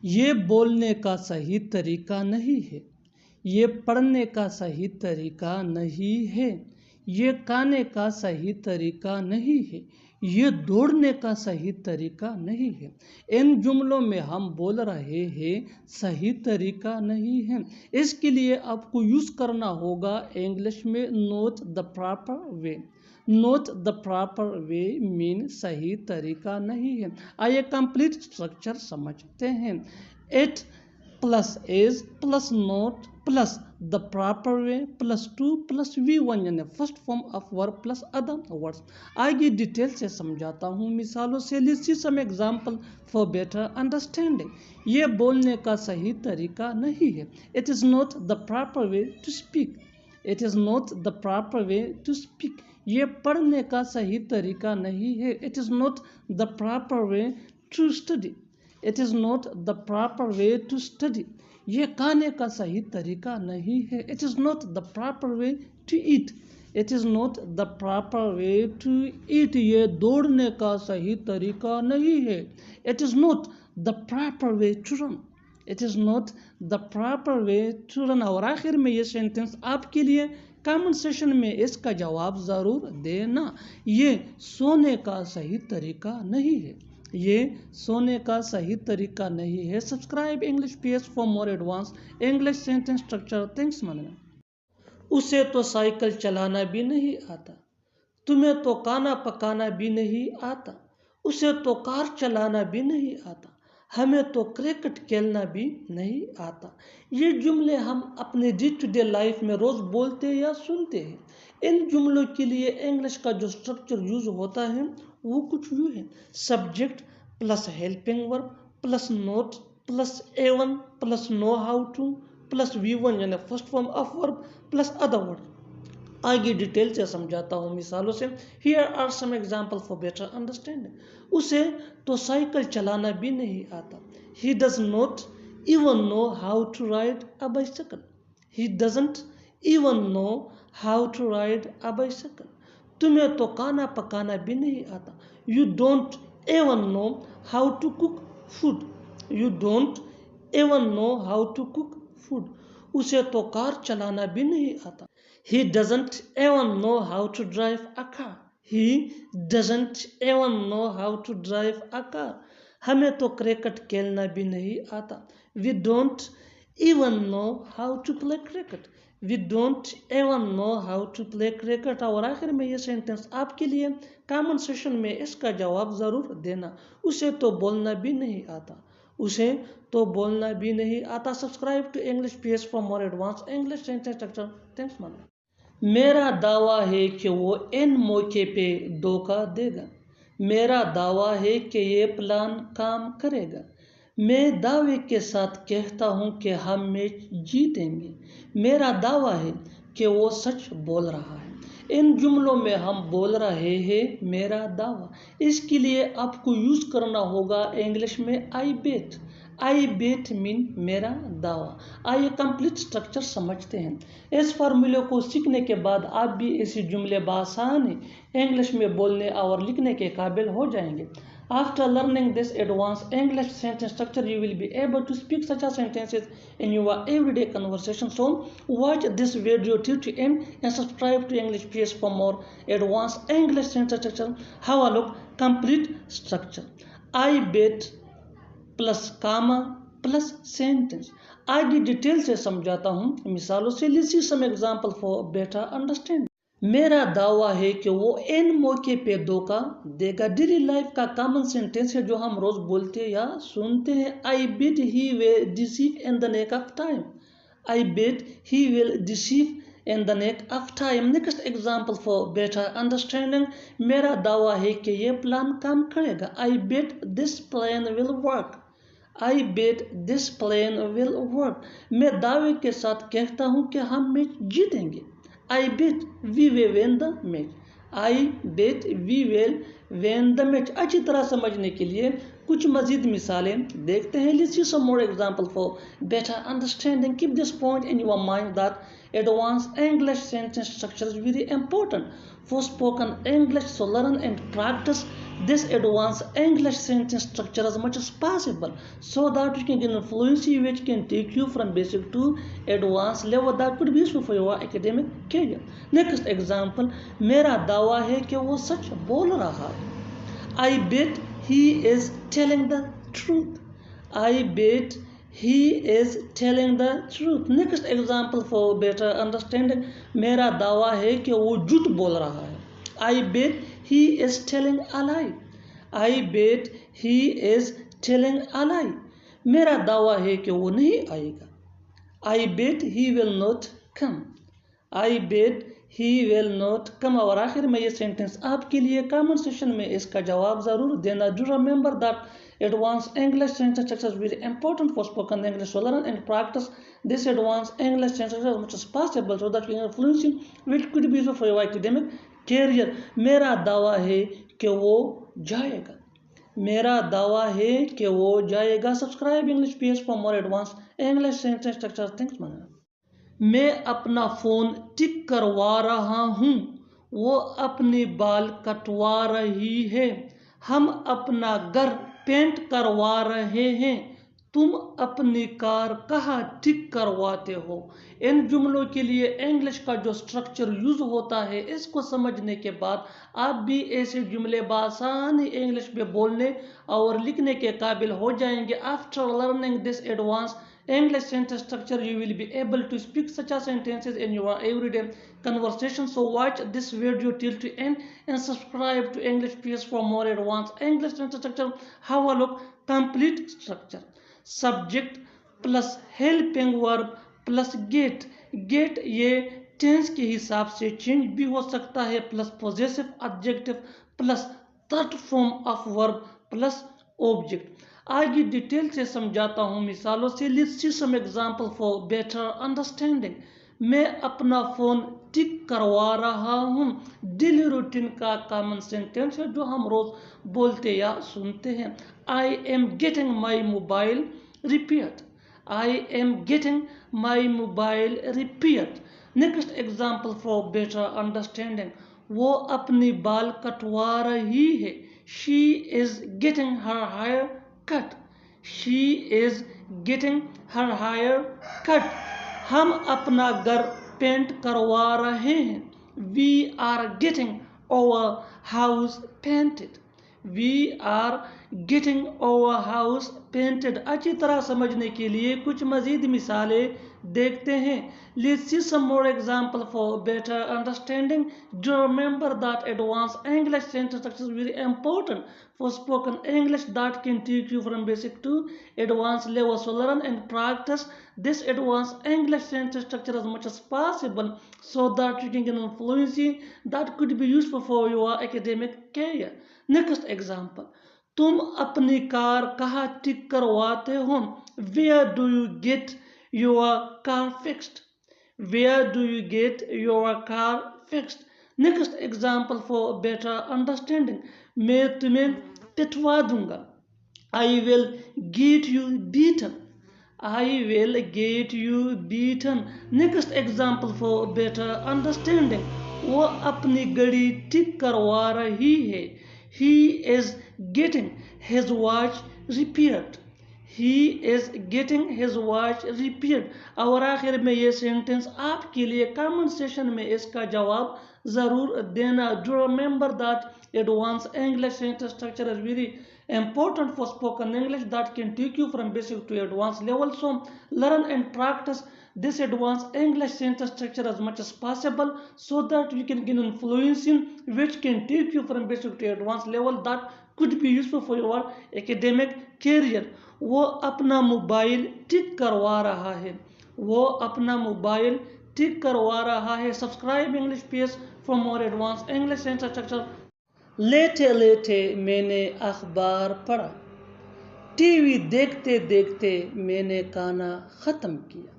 ये बोलने का सही तरीका नहीं है। ये पढ़ने का सही तरीका नहीं है। ये खाने का सही तरीका नहीं है। ये दौड़ने का सही तरीका नहीं है। इन जुमलों में हम बोल रहे हैं सही तरीका नहीं है। इसके लिए आपको यूज़ करना होगा इंग्लिश में not the proper way. Not the proper way mean सही तरीका नहीं है। आइए कंप्लीट स्ट्रक्चर समझते हैं। It plus is plus not plus the proper way plus to plus V1 यानी first form of verb plus other words. आगे detail से समझाता हूँ मिसालों से। Let's see some example for better understanding. ये बोलने का सही तरीका नहीं है। It is not the proper way to speak. It is not the proper way to speak. ये पढ़ने का सही तरीका नहीं है। It is not the proper way to study. It is not the proper way to study. ये खाने का सही तरीका नहीं है। It is not the proper way to eat. It is not the proper way to eat. ये दौड़ने का सही तरीका नहीं है। It is not the proper way to run. It is not the proper way to run. और आखिर में ये सेंटेंस आपके लिए कमेंट सेशन में इसका जवाब ज़रूर देना। ये सोने का सही तरीका नहीं है। ये सोने का सही तरीका नहीं है। Subscribe English PS for more advance English sentence structure. Thanks मानना। उसे तो साइकिल चलाना भी नहीं आता। तुम्हें तो खाना पकाना भी नहीं आता। उसे तो कार चलाना भी नहीं आता। हमें तो क्रिकेट खेलना भी नहीं आता। ये जुमले हम अपने डे टू डे लाइफ में रोज़ बोलते या सुनते हैं। इन जुमलों के लिए इंग्लिश का जो स्ट्रक्चर यूज होता है वो कुछ यूँ है। Subject plus helping verb plus not plus A1 plus know how to plus V1 यानी first form of verb plus other word. आगे डिटेल से समझाता हूँ मिसालों से। Here are some example for better understanding. उसे तो साइकिल चलाना भी नहीं आता। He does not even know how to ride a bicycle. He doesn't even know how to ride a bicycle. तुम्हें तो खाना पकाना भी नहीं आता। You don't even know how to cook food. You don't even know how to cook food. उसे तो car चलाना भी नहीं आता। He doesn't even know how to drive a car. He doesn't even know how to drive a car. हमें तो cricket खेलना भी नहीं आता। We don't even know how to play cricket. We don't even know how to play cricket. और आखिर में ये सेंटेंस आपके लिए कमेंट सेशन में इसका जवाब ज़रूर देना। उसे तो बोलना भी नहीं आता। उसे तो बोलना भी नहीं आता। Subscribe to English PS for more advance English sentence structure. Thanks man. मेरा दावा है कि वो इन मौके पे धोखा देगा। मेरा दावा है कि ये प्लान काम करेगा। मैं दावे के साथ कहता हूँ कि हम मैच जीतेंगे। मेरा दावा है कि वो सच बोल रहा है। इन जुमलों में हम बोल रहे हैं मेरा दावा। इसके लिए आपको यूज़ करना होगा इंग्लिश में आई बेट। आई बेट मीन मेरा दावा। आइए कंप्लीट स्ट्रक्चर समझते हैं। इस फार्मूले को सीखने के बाद आप भी इसी जुमले बासानी इंग्लिश में बोलने और लिखने के काबिल हो जाएंगे। After learning this advanced English sentence structure, you will be able to speak such a sentences in your everyday conversation. So, watch this video till the end and subscribe to English PS for more advanced English sentence structure. Have a look. Complete structure. I bet plus comma plus sentence. आगे detail से समझाता हूँ मिसालों से। Let's see some example for better understanding. मेरा दावा है कि वो इन मौके पे धोखा देगा। डेली लाइफ का कॉमन सेंटेंस है जो हम रोज बोलते या सुनते हैं। I bet he will deceive in the neck of time. I bet he will deceive in the neck of time. Next example for better understanding. मेरा दावा है कि ये प्लान काम करेगा। I bet this plan will work. I bet this plan will work. मैं दावे के साथ कहता हूँ कि हम मैच जीतेंगे। I bet we will win the match. I bet we will win the match. अच्छी तरह समझने के लिए कुछ मजीद मिसालें देखते हैं. Let's see some more example for better understanding. Keep this point in your mind that advanced English sentence structure is very important for spoken English. So learn and practice this advanced English sentence structure as much as possible so that you can gain fluency which can take you from basic to advanced level that could be useful for your academic career. Next example, मेरा दावा है कि वो सच बोल रहा है. I bet he is telling the truth. I bet he is telling the truth. Next example for better understanding, मेरा दावा है कि वो झूठ बोल रहा है. I bet he is telling a lie. I bet he is telling a lie. मेरा दावा है कि वो नहीं आएगा. I bet he will not come. I bet he will not come. और आखिर में ये सेंटेंस आपके लिए कमेंट सेक्शन में इसका जवाब ज़रूर देना. Do remember that advanced English sentence structure is very important for spoken English. So learn and practice this advanced English sentence structure as much as possible so that you can fluency which could be useful for your academic career. मेरा दावा है कि वो जाएगा. मेरा दावा है कि वो जाएगा. Subscribe English PS for more advanced English sentence structure. Thanks man. मैं अपना फ़ोन ठीक करवा रहा हूँ. वो अपने बाल कटवा रही है. हम अपना घर पेंट करवा रहे हैं. तुम अपनी कार कहाँ ठीक करवाते हो. इन जुमलों के लिए इंग्लिश का जो स्ट्रक्चर यूज़ होता है इसको समझने के बाद आप भी ऐसे जुमले बासानी इंग्लिश में बोलने और लिखने के काबिल हो जाएंगे. After learning this advance English sentence structure, you will be able to speak such a sentences in your everyday conversation. So watch this video till to end and subscribe to English PS for more advanced English sentence structure. Have a look. Complete structure. Subject plus helping verb plus get. Get ये tense के हिसाब से change भी हो सकता है. Plus possessive adjective plus third form of verb plus object. आगे detail से समझाता हूँ मिसालों से. Let's see some example for better understanding. मैं अपना फ़ोन ठीक करवा रहा हूँ. डेली रूटीन का कॉमन सेंटेंस है जो हम रोज़ बोलते या सुनते हैं. I am getting my mobile repaired. I am getting my mobile repaired. Next example for better understanding. वो अपनी बाल कटवा रही है. She is getting her hair cut. She is getting her hair cut. हम अपना घर पेंट करवा रहे हैं. We are getting our house painted. We are getting our house painted. अच्छी तरह समझने के लिए कुछ मज़ीद मिसालें देखते हैं. Let's see some more example for better understanding. Do remember that advanced English sentence structure is very important for spoken English that can take you from basic to advanced level. So learn and practice this advanced English sentence structure as much as possible so that you can gain fluency that could be useful for your academic career. Next example. तुम अपनी car कहाँ ठीक करवाते हो. Where do you get your car fixed? Where do you get your car fixed? Next example for better understanding. मैं तुम्हें पिटवा दूंगा. I will get you beaten. I will get you beaten. Next example for better understanding. वो अपनी गाड़ी ठीक करवा रही है. He is getting his watch repaired. He is getting his watch repaired. और आखिर में ये सेंटेंस आपके लिए कमेंट सेशन में इसका जवाब ज़रूर देना. Do remember that advanced English sentence structure is very important for spoken English that can take you from basic to advanced level. So learn and practice this advanced English sentence structure as much as possible so that you can gain fluency which can take you from basic to advanced level that could be useful for your academic career. वो अपना mobile ठीक करवा रहा है. वो अपना mobile ठीक करवा रहा है. Subscribe English PS for more advanced English sentence structure. लेटे लेटे मैंने अखबार पढ़ा. टीवी देखते देखते मैंने खाना ख़त्म किया.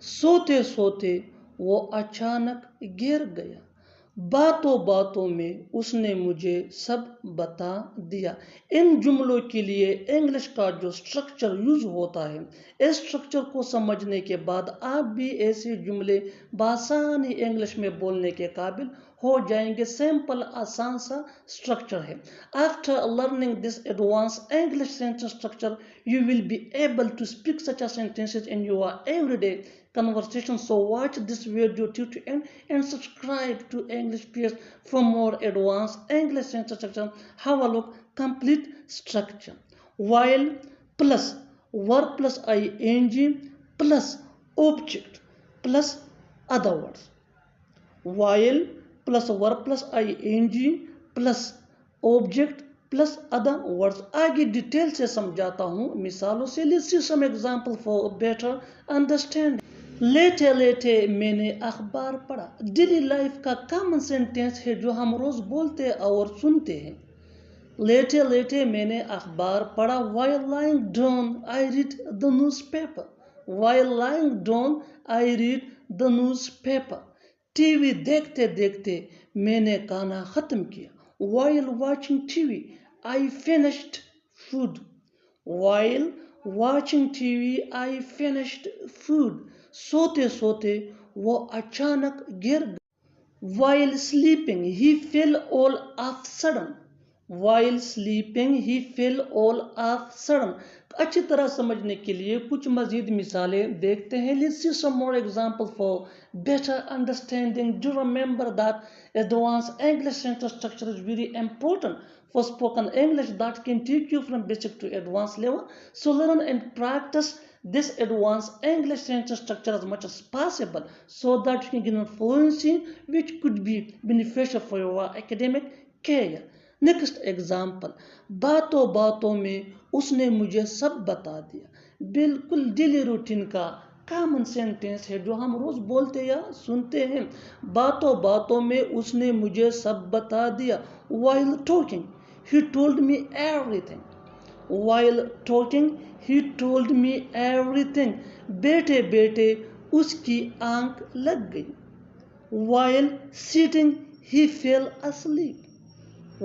सोते सोते वो अचानक गिर गया. बातों बातों में उसने मुझे सब बता दिया। इन जुमलों के लिए इंग्लिश का जो स्ट्रक्चर यूज होता है, इस स्ट्रक्चर को समझने के बाद आप भी ऐसे जुमले बासानी इंग्लिश में बोलने के काबिल हो जाएंगे। सिंपल आसान सा स्ट्रक्चर है। After learning this advance English sentence structure you will be able to speak such a sentences in your everyday conversation. So watch this video till to end and subscribe to English PS for more advanced English sentence structure. Have a look. Complete structure. While plus verb plus ing plus object plus other words. While plus verb plus ing plus object plus other words. आगे detail से समझाता हूँ मिसालों से। Let's see some example for better understanding. लेटे लेटे मैंने अखबार पढ़ा। डेली लाइफ का कॉमन सेंटेंस है जो हम रोज बोलते और सुनते हैं। लेटे लेटे मैंने अखबार पढ़ा। While lying down I read the newspaper. While lying down I read the newspaper. TV देखते देखते मैंने खाना खत्म किया। While watching TV I finished food. While watching TV I finished food. सोते सोते वो अचानक गिर गया। While sleeping he fell all of sudden. While sleeping he fell all of sudden. अच्छी तरह समझने के लिए कुछ मजीद मिसालें देखते हैं। Let's see some more examples for better understanding. Do remember that advanced English sentence structure is very important for spoken English that can take you from basic to advanced level. So learn and practice this advanced English sentence structure as much as possible so that you can gain fluency which could be beneficial for your academic career. Next example. बातों बातों में उसने मुझे सब बता दिया। बिल्कुल daily routine का कॉमन सेंटेंस है जो हम रोज बोलते या सुनते हैं। बातों बातों में उसने मुझे सब बता दिया। While talking he told me everything. While talking he told me everything. बैठे बैठे उसकी आंख लग गई। While sitting he fell asleep.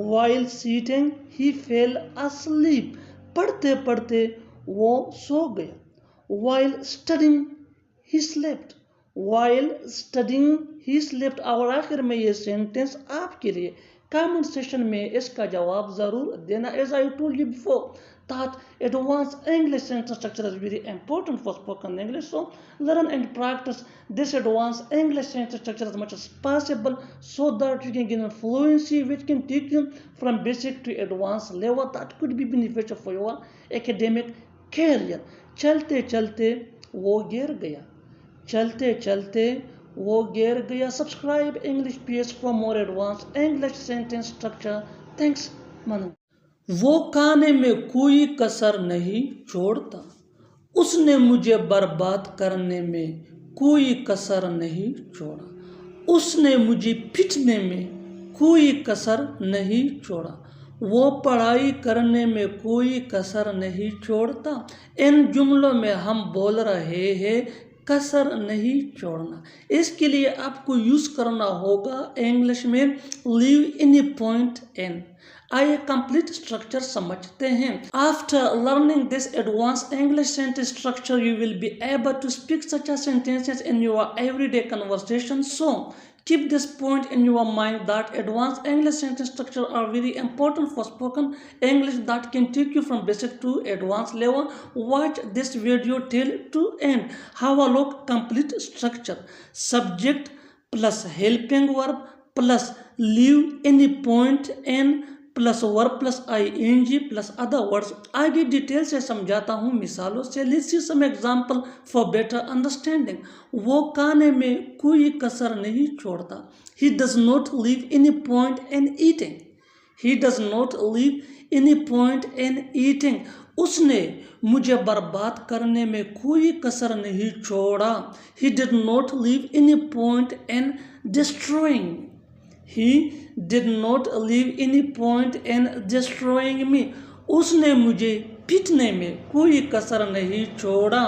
While sitting he fell asleep. पढ़ते पढ़ते वो सो गया। While studying he slept. While studying he slept. और आखिर में ये सेंटेंस आपके लिए कमेंट सेशन में इसका जवाब जरूर देना। As I told you before that advanced English sentence structure is very important for spoken English. So learn and practice this advanced English sentence structure as much as possible so that you can gain fluency which can take you from basic to advanced level that could be beneficial for your academic career. चलते चलते वो गिर गया। चलते चलते वो गिर गया। Subscribe English PS for more advanced English sentence structure. Thanks Manu. वो खाने में कोई कसर नहीं छोड़ता। उसने मुझे बर्बाद करने में कोई कसर नहीं छोड़ा। उसने मुझे पीटने में कोई कसर नहीं छोड़ा। वो पढ़ाई करने में कोई कसर नहीं छोड़ता। इन जुमलों में हम बोल रहे हैं कसर नहीं छोड़ना। इसके लिए आपको यूज करना होगा इंग्लिश में लीव इन पॉइंट इन। आइए कंप्लीट स्ट्रक्चर समझते हैं। After learning this advance English sentence structure you will be able to speak such sentences in your everyday conversation. So keep this point in your mind that advanced English sentence structure are very important for spoken English that can take you from basic to advanced level. Watch this video till to end. Have a look. Complete structure. Subject plus helping verb plus leave any point in plus verb plus ing plus other words. आगे detail से समझाता हूँ मिसालों से। Let's see some example for better understanding. वो खाने में कोई कसर नहीं छोड़ता। He does not leave any point in eating. He does not leave any point in eating. उसने मुझे बर्बाद करने में कोई कसर नहीं छोड़ा। He did not leave any point in destroying. He did not leave any point in destroying me. उसने मुझे पीटने में कोई कसर नहीं छोड़ा।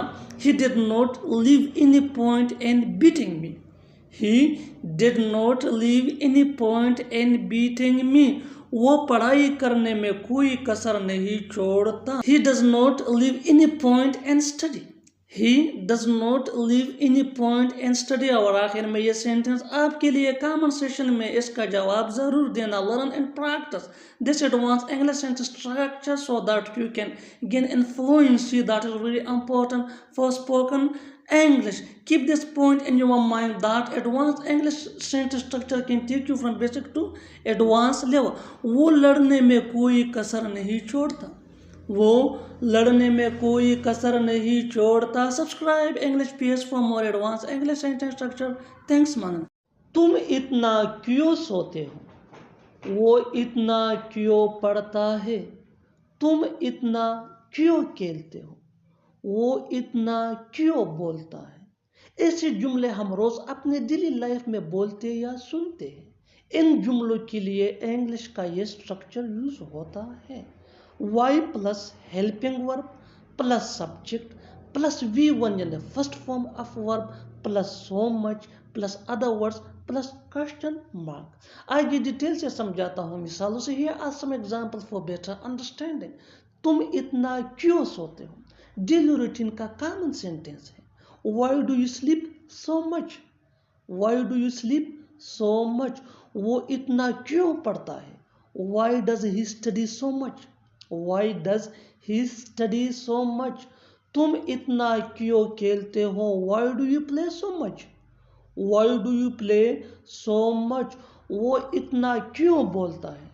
He did not leave any point in beating me. He did not leave any point in beating me. वो पढ़ाई करने में कोई कसर नहीं छोड़ता. He does not leave any point in study. He does not leave any point in study. और आखिर में ये सेंटेंस आपके लिए कमेंट सेशन में इसका जवाब ज़रूर देना. Learn and practice this advanced English sentence structure so that you can gain fluency. That is very important for spoken English. Keep this point in your mind that advanced English sentence structure can take you from basic to advanced level. वो लड़ने में कोई कसर नहीं छोड़ता. वो लड़ने में कोई कसर नहीं छोड़ता. Subscribe English PS for more advance English sentence structure. Thanks मानन. तुम इतना क्यों सोते हो? वो इतना क्यों पढ़ता है? तुम इतना क्यों खेलते हो? वो इतना क्यों बोलता है? ऐसे जुमले हम रोज अपने डेली लाइफ में बोलते या सुनते हैं. इन जुमलों के लिए इंग्लिश का ये स्ट्रक्चर यूज होता है. Why plus helping verb plus subject plus V1 यानी first form of verb plus so much plus other words plus question mark. आगे डिटेल से समझाता हूँ मिसालों से. Here are some example for better understanding. तुम इतना क्यों सोते हो? डेली रूटीन का कॉमन सेंटेंस है. Why do you sleep so much? Why do you sleep so much? वो इतना क्यों पढ़ता है? Why does he study so much? Why does he study so much? तुम इतना क्यों खेलते हो? Y do you play so much? Why do you play so much? वो इतना क्यों बोलता है?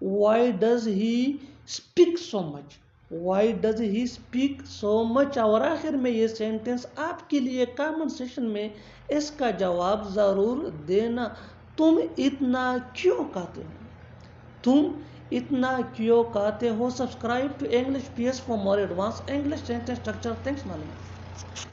Why does he speak so much? Why does he speak so much? और आखिर में ये सेंटेंस आपके लिए कमेंट सेशन में इसका जवाब ज़रूर देना. तुम इतना क्यों कहते हो? तुम इतना क्यों कहते हो? Subscribe to English PS for more advance English sentence structure. Thanks मालिक.